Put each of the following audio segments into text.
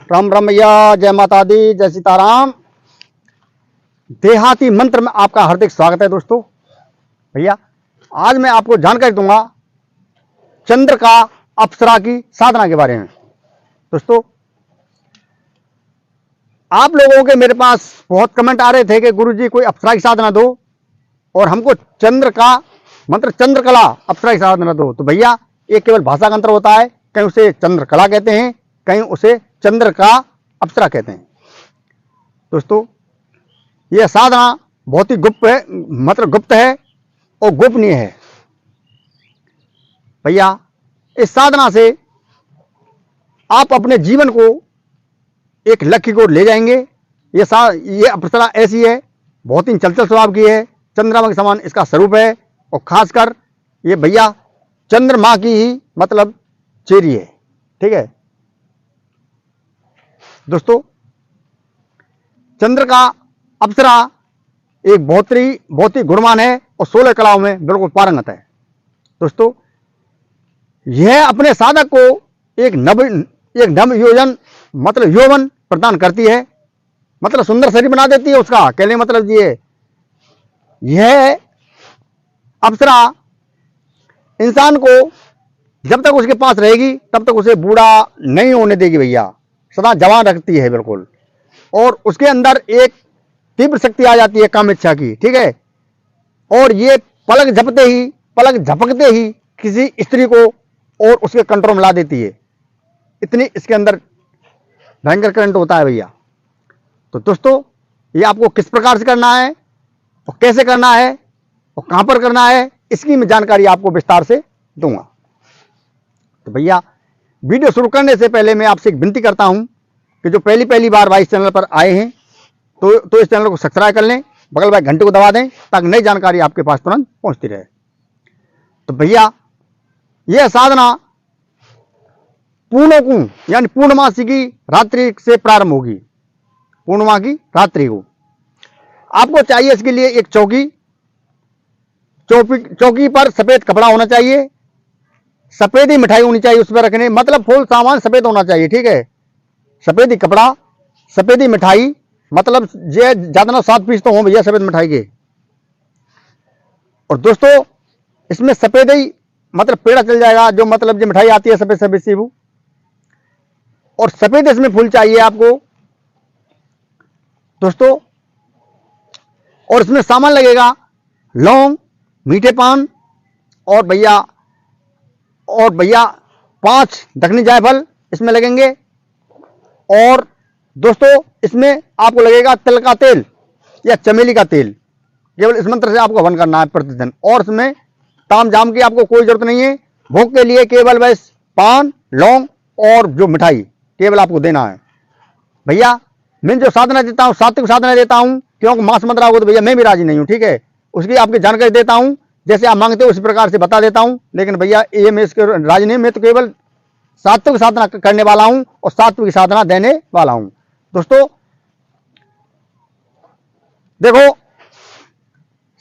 राम राम भैया, जय माता दी, जय सीताराम। देहाती मंत्र में आपका हार्दिक स्वागत है दोस्तों। भैया आज मैं आपको जानकारी दूंगा चंद्र का अप्सरा की साधना के बारे में। दोस्तों आप लोगों के मेरे पास बहुत कमेंट आ रहे थे कि गुरुजी कोई अप्सरा की साधना दो और हमको चंद्र का मंत्र चंद्रकला अप्सरा की साधना दो। तो भैया ये केवल भाषा का अंतर होता है, कहीं उसे चंद्रकला कहते हैं, कहीं उसे चंद्र का अप्सरा कहते हैं। दोस्तों यह साधना बहुत ही गुप्त है, मतलब गुप्त है और गोपनीय है। भैया इस साधना से आप अपने जीवन को एक लक्ष्य को ले जाएंगे। ये अप्सरा ऐसी है, बहुत ही चंचल स्वभाव की है, चंद्रमा के समान इसका स्वरूप है और खासकर ये भैया चंद्रमा की ही मतलब चेरी है। ठीक है दोस्तों, चंद्र का अप्सरा एक बहुत ही गुणवान है और 16 कलाओं में बिल्कुल पारंगत है। दोस्तों यह अपने साधक को एक नव योजन मतलब यौवन प्रदान करती है, मतलब सुंदर शरीर बना देती है उसका। कहने मतलब यह अप्सरा इंसान को जब तक उसके पास रहेगी तब तक उसे बूढ़ा नहीं होने देगी भैया, सदा जवान रखती है बिल्कुल। और उसके अंदर एक तीव्र शक्ति आ जाती है काम इच्छा की। ठीक है, और ये पलक झपकते ही किसी स्त्री को और उसके कंट्रोल में ला देती है, इतनी इसके अंदर भयंकर करंट होता है भैया। तो दोस्तों ये आपको किस प्रकार से करना है और कैसे करना है और कहां पर करना है, इसकी मैं जानकारी आपको विस्तार से दूंगा। तो भैया वीडियो शुरू करने से पहले मैं आपसे एक विनती करता हूं कि जो पहली बार भाई इस चैनल पर आए हैं तो इस चैनल को सब्सक्राइब कर लें, बगल वाले घंटे को दबा दें ताकि नई जानकारी आपके पास तुरंत पहुंचती रहे। तो भैया यह साधना यानी पूर्णमासी की रात्रि से प्रारंभ होगी। पूर्णिमा की रात्रि को आपको चाहिए इसके लिए एक चौकी पर सफेद कपड़ा होना चाहिए, सफेद ही मिठाई होनी चाहिए उस पर रखने, मतलब फूल सामान सफेद होना चाहिए। ठीक है, सफेद ही कपड़ा, सफेद ही मिठाई, मतलब ये ज्यादा ना 7 पीस तो हो भैया सफेद मिठाई के। और दोस्तों इसमें सफेद ही मतलब पेड़ा चल जाएगा, जो मतलब जो मिठाई आती है सफेद सी वो, और सफेद इसमें फूल चाहिए आपको दोस्तों। और इसमें सामान लगेगा लौंग, मीठे पान और भैया 5 दक्षिणी जायफल इसमें लगेंगे। और दोस्तों इसमें आपको लगेगा तिल का तेल या चमेली का तेल, केवल इस मंत्र से आपको हवन करना है प्रतिदिन। और इसमें ताम जाम की आपको कोई जरूरत नहीं है, भोग के लिए केवल बस पान, लौंग और जो मिठाई केवल आपको देना है। भैया मैं जो साधना देता हूँ सात्विक साधना देता हूँ, क्योंकि मांस मंत्र होगा तो भैया मैं भी राजी नहीं हूँ। ठीक है, उसकी आपकी जानकारी देता हूँ, जैसे आप मांगते हो उसी प्रकार से बता देता हूँ। लेकिन भैया ये मैं इसके राजी नहीं, मैं तो केवल सात्विक साधना करने वाला हूँ और सात्विक साधना देने वाला हूँ। दोस्तों देखो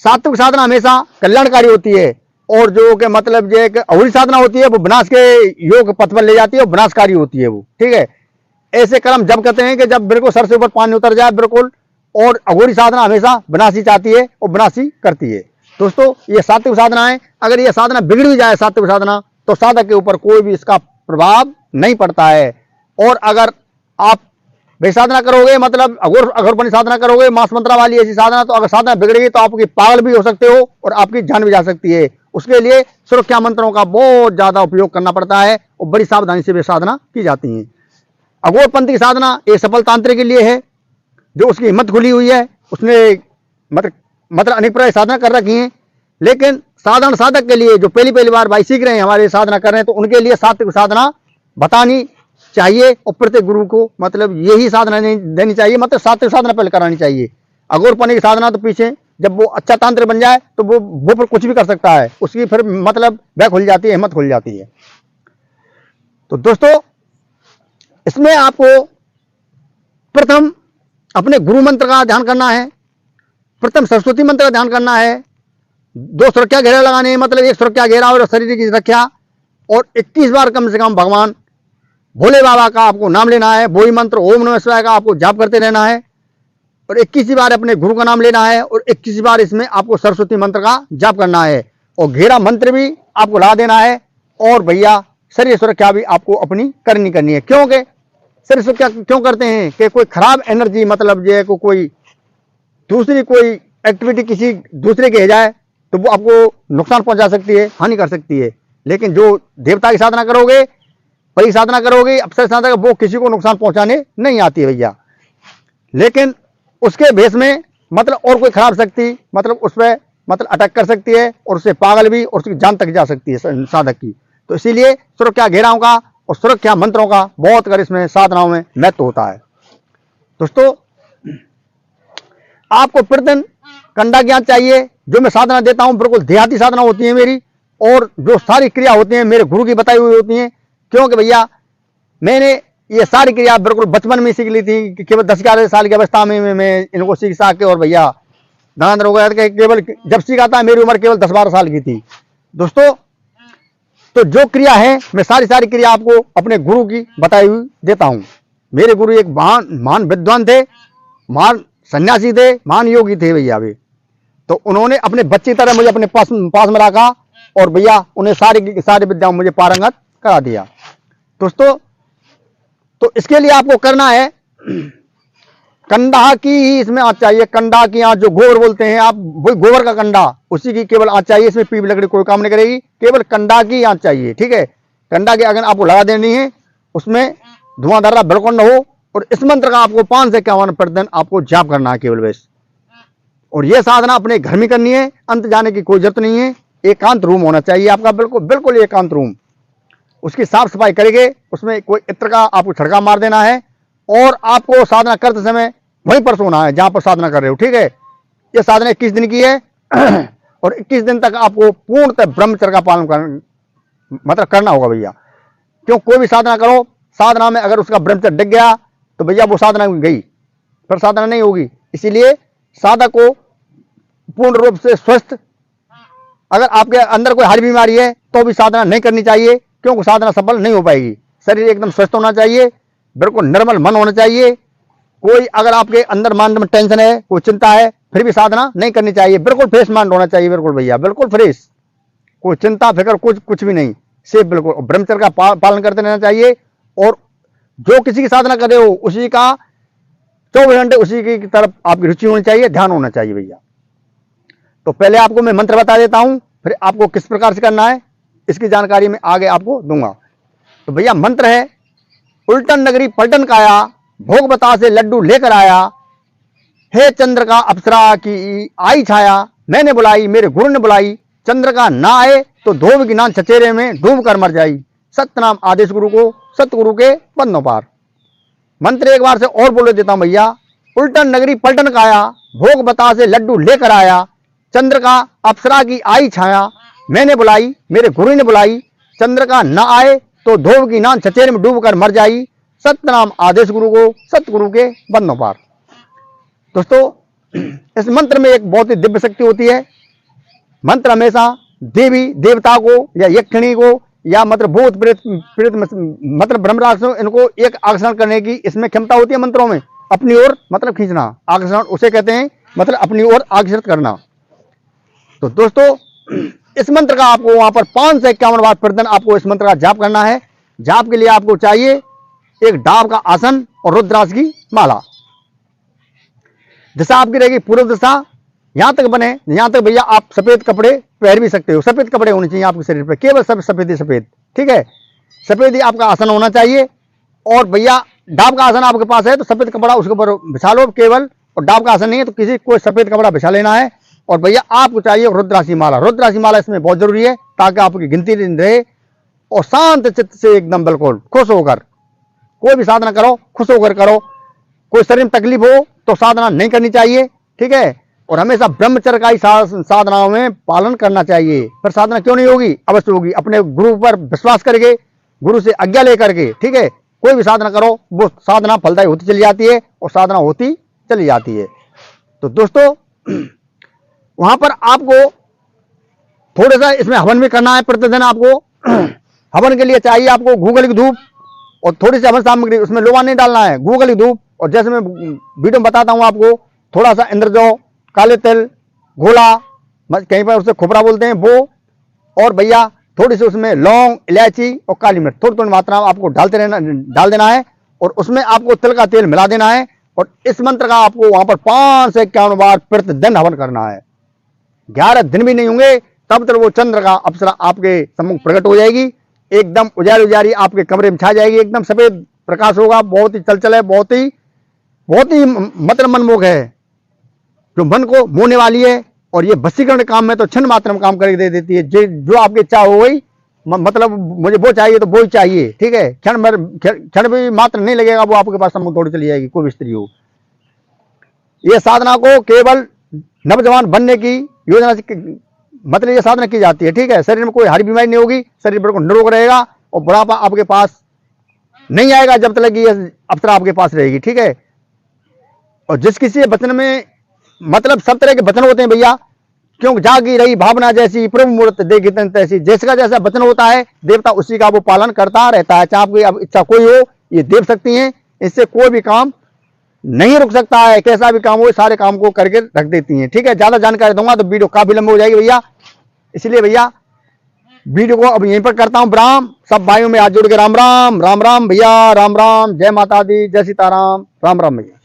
सात्विक साधना हमेशा कल्याणकारी होती है, और जो कि मतलब ये अघोरी साधना होती है वो विनाश के योग पथ पर ले जाती है और विनाशकारी होती है वो। ठीक है, ऐसे कर्म जब करते हैं कि जब बिल्कुल सर से ऊपर पानी उतर जाए बिल्कुल, और अघोरी साधना हमेशा विनाशी चाहती है और विनाशी करती है। दोस्तों ये सात्विक साधना है, अगर ये साधना बिगड़ भी जाए सात्विक साधना तो साधक के ऊपर कोई भी इसका प्रभाव नहीं पड़ता है। और अगर आप बेसाधना करोगे, मतलब अघोरपनी साधना करोगे, मांस मंत्रा वाली ऐसी साधना, तो अगर साधना बिगड़ेगी तो आपकी पागल भी हो सकते हो और आपकी जान भी जा सकती है। उसके लिए सुरक्षा मंत्रों का बहुत ज्यादा उपयोग करना पड़ता है और बड़ी सावधानी से वे साधना की जाती है। अघोरपंथी की साधना एक सफल तांत्रिक के लिए है, जो उसकी हिम्मत खुली हुई है, उसने मतलब अनेक प्रकार साधना कर रखी है। लेकिन साधारण साधक के लिए जो पहली बार भाई सीख रहे हैं, हमारे साधना कर रहे हैं, तो उनके लिए सात्विक साधना बतानी चाहिए और प्रत्येक गुरु को मतलब यही साधना देनी चाहिए, मतलब सात्विक साधना पहले करानी चाहिए। अघोरपनी की साधना तो पीछे जब वो अच्छा तांत्रिक बन जाए तो वो पर कुछ भी कर सकता है, उसकी फिर मतलब वह खुल जाती है, हिम्मत खुल जाती है। तो दोस्तों इसमें आपको प्रथम अपने गुरु मंत्र का ध्यान करना है, प्रथम सरस्वती मंत्र का ध्यान करना है, 2 सुरक्षा घेरे लगाने हैं, मतलब 1 सुरक्षा घेरा और शरीर की रक्षा, और 21 बार कम से कम भोले बाबा का आपको नाम लेना है, वही मंत्र ओम नमः शिवाय का आपको जाप करते रहना है, और 21 बार अपने गुरु का नाम लेना है, और 21 बार इसमें आपको सरस्वती मंत्र का जाप करना है, और घेरा मंत्र भी आपको ला देना है। और भैया शरीर सुरक्षा भी आपको अपनी करनी है। क्योंकि शरीर सुरक्षा क्यों करते हैं कि कोई खराब एनर्जी मतलब जो है कोई दूसरी कोई एक्टिविटी किसी दूसरे के हो जाए तो वो आपको नुकसान पहुंचा सकती है, हानि कर सकती है। लेकिन जो देवता की साधना करोगे, परी साधना करोगे, अप्सरा साधना, वो किसी को नुकसान पहुंचाने नहीं आती है भैया। लेकिन उसके भेष में मतलब और कोई खराब शक्ति मतलब उस पर मतलब अटैक कर सकती है, और उससे पागल भी और उसकी जान तक जा सकती है साधक की। तो इसीलिए सुरक्षा घेराओं का और सुरक्षा मंत्रों का बहुत कर इसमें साधनाओं में महत्व होता है। दोस्तों, आपको प्रतिदिन कंडा ज्ञान चाहिए। जो मैं साधना देता हूं बिल्कुल देहाती साधना होती है मेरी, और जो सारी क्रिया होती है मेरे गुरु की बताई हुई होती हैं। क्योंकि भैया मैंने ये सारी क्रिया बिल्कुल बचपन में सीख ली थी कि केवल 10-11 साल की अवस्था में मैं इनको सीख के, और भैया दान हो गया कि केवल जब सीखा था मेरी उम्र केवल 10-12 साल की थी। दोस्तों, तो जो क्रिया है मैं सारी क्रिया आपको अपने गुरु की बताई हुई देता हूं। मेरे गुरु एक महान विद्वान थे, महान सन्यासी थे, महान योगी थे भैया वे। तो उन्होंने अपने बच्चे तरह मुझे अपने पास में रखा, और भैया उन्हें सारी विद्या मुझे पारंगत करा दिया। दोस्तों, तो इसके लिए आपको करना है कंडा की ही इसमें आँच चाहिए। कंडा की आँच जो गोबर बोलते हैं आप, वही गोबर का कंडा, उसी की केवल आँच चाहिए। इसमें पीप लकड़ी कोई काम नहीं करेगी, केवल कंडा की आँच चाहिए। ठीक है, कंडा की अगर आपको लगा देनी है, उसमें धुआं धर्रा बिल्कुल न हो, और इस मंत्र का आपको 5 से 51 प्रतिदिन आपको जाप करना है केवल बस। और यह साधना अपने घर में करनी है, अंत जाने की कोई जरूरत नहीं है। एकांत रूम होना चाहिए आपका, बिल्कुल एकांत रूम। उसकी साफ सफाई करेंगे, उसमें कोई इत्र का आपको छिड़का मार देना है, और आपको साधना करते समय वहीं पर सोना है जहां पर साधना कर रहे हो। ठीक है, यह साधना 21 दिन की है, और 21 दिन तक आपको पूर्णतः ब्रह्मचर्य का पालन मतलब करना होगा भैया। क्यों, कोई भी साधना करो, साधना में अगर उसका ब्रह्मचर्य डिग गया तो भैया वो साधना गई, फिर साधना नहीं होगी। इसीलिए साधक को पूर्ण रूप से स्वस्थ, अगर आपके अंदर कोई हार्ट बीमारी है तो भी साधना नहीं करनी चाहिए, क्योंकि साधना सफल नहीं हो पाएगी। शरीर एकदम स्वस्थ होना चाहिए, बिल्कुल निर्मल मन होना चाहिए। कोई अगर आपके अंदर माइंड में टेंशन है, कोई चिंता है, फिर भी साधना नहीं करनी चाहिए। बिल्कुल फ्रेश माइंड होना चाहिए, बिल्कुल भैया, बिल्कुल फ्रेश, कोई चिंता फिक्र कुछ भी नहीं, सिर्फ बिल्कुल ब्रह्मचर्य का पालन करते रहना चाहिए। और जो किसी की साधना कर रहे हो उसी का 24 घंटे उसी की तरफ आपकी रुचि होनी चाहिए, ध्यान होना चाहिए भैया। तो पहले आपको मैं मंत्र बता देता हूं, फिर आपको किस प्रकार से करना है इसकी जानकारी मैं आगे आपको दूंगा। तो भैया मंत्र है, उल्टन नगरी पलटन काया, भोग बता से लड्डू लेकर आया, हे चंद्र का अप्सरा की आई छाया, मैंने बुलाई मेरे गुरु ने बुलाई, चंद्र का ना आए तो धोब की नान चचेरे में डूब कर मर जाई, सत्यनाम आदेश गुरु को सतगुरु के बंदों पार। मंत्र एक बार से और बोले देता हूं भैया, उल्टन नगरी पलटन काया, भोग बता से लड्डू लेकर आया, चंद्र का अप्सरा की आई छाया, मैंने बुलाई मेरे गुरु ने बुलाई, चंद्र का न आए तो धोब की नान चचेरे में डूब कर मर जाई, सत्यनाम आदेश गुरु को सतगुरु के बंदों पार। दोस्तों, इस मंत्र में एक बहुत ही दिव्य शक्ति होती है। मंत्र हमेशा देवी देवता को या यक्षिणी को या मतलब भूत प्रेत मतलब ब्रह्म राक्षसों, इनको एक आकर्षण करने की इसमें क्षमता होती है मंत्रों में, अपनी ओर मतलब खींचना, आकर्षण उसे कहते हैं, मतलब अपनी ओर आकर्षित करना। तो दोस्तों, इस मंत्र का आपको वहां पर 5 से 51 बार प्रतिदिन आपको इस मंत्र का जाप करना है। जाप के लिए आपको चाहिए एक डाब का आसन और रुद्राक्ष की माला। दिशा आपकी रहेगी पूर्व दिशा, यहां तक बने, यहां तक भैया आप सफेद कपड़े पहन भी सकते हो, सफेद कपड़े होने चाहिए आपके शरीर पे, केवल सब सफेद ही सफेद। ठीक है, सफेद ही आपका आसन होना चाहिए। और भैया डाब का आसन आपके पास है तो सफेद कपड़ा उसके ऊपर बिछा लो केवल, और डाब का आसन नहीं है तो किसी कोई सफेद कपड़ा बिछा लेना है। और भैया आपको चाहिए रुद्राक्ष माला। रुद्राक्ष माला इसमें बहुत जरूरी है ताकि आपकी गिनती रहे, और शांत चित्त से एकदम बिल्कुल खुश होकर कोई भी साधना करो, खुश होकर करो। कोई शरीर में तकलीफ हो तो साधना नहीं करनी चाहिए। ठीक है, और हमेशा ब्रह्मचर्य का ही साधनाओं में पालन करना चाहिए। फिर साधना क्यों नहीं होगी, अवश्य होगी, अपने गुरु पर विश्वास करके, गुरु से आज्ञा लेकर के। ठीक है, कोई भी साधना करो वो साधना फलदायी होती चली जाती है और साधना होती चली जाती है। तो दोस्तों, वहां पर आपको थोड़ा सा इसमें हवन भी करना है प्रतिदिन। आपको हवन के लिए चाहिए आपको गूगल की धूप, और थोड़ी सी हवन सामग्री, उसमें लोहा नहीं डालना है, गूगल की धूप, और जैसे मैं वीडियो में बताता हूँ आपको, थोड़ा सा इंद्रजौ, काले तिल, घोला, कहीं पर उसे खोपरा बोलते हैं वो, और भैया थोड़ी सी उसमें लौंग, इलायची और काली मिर्च थोड़ी थोड़ी मात्रा में आपको डाल देना है, और उसमें आपको तिल का तेल मिला देना है, और इस मंत्र का आपको वहां पर 5 से 51 बार प्रतिदिन हवन करना है। 11 दिन भी नहीं होंगे तब तक वो चंद्र का अप्सरा आपके सम्मुख प्रकट हो जाएगी, एकदम उजाली उजारी आपके कमरे में छा जाएगी, एकदम सफेद प्रकाश होगा, बहुत ही चलचल है, बहुत ही मतलब मनमोहक है, जो मन को मोहने वाली है। और ये वशीकरण काम में तो क्षण मात्र में काम करके दे देती है, जो आपकी इच्छा हो गई, मतलब मुझे वो चाहिए तो वो ही चाहिए, ठीक है, क्षण भी मात्र नहीं लगेगा, वो आपके पास सम्मुख दौड़ चली जाएगी, कोई भी स्त्री हो। ये साधना को केवल नवजवान बनने की योजना से मतलब ये साधना की जाती है, ठीक है। शरीर में कोई हार्ट बीमारी नहीं होगी, शरीर बिल्कुल निरोग रहेगा, और बुढ़ापा आपके पास नहीं आएगा जब तक ये अप्सरा आपके पास रहेगी, ठीक है। और जिस किसी वचन में मतलब सब तरह के वचन होते हैं भैया, क्योंकि जागी रही भावना जैसी प्रभु मूर्त देखी तैसी, जैसा जैसा वचन होता है देवता उसी का वो पालन करता रहता है, चाहे आपकी अब इच्छा कोई हो, ये देव शक्ति है, इससे कोई भी काम नहीं रुक सकता है, कैसा भी काम हो सारे काम को करके रख देती हैं, ठीक है। ज्यादा जानकारी दूंगा तो वीडियो काफी लंबी हो जाएगी भैया, इसलिए भैया वीडियो को अब यहीं पर करता हूं विराम। सब भाइयों में हाथ जोड़ के राम राम, राम राम भैया, राम राम, जय माता दी, जय सीताराम, राम राम भैया।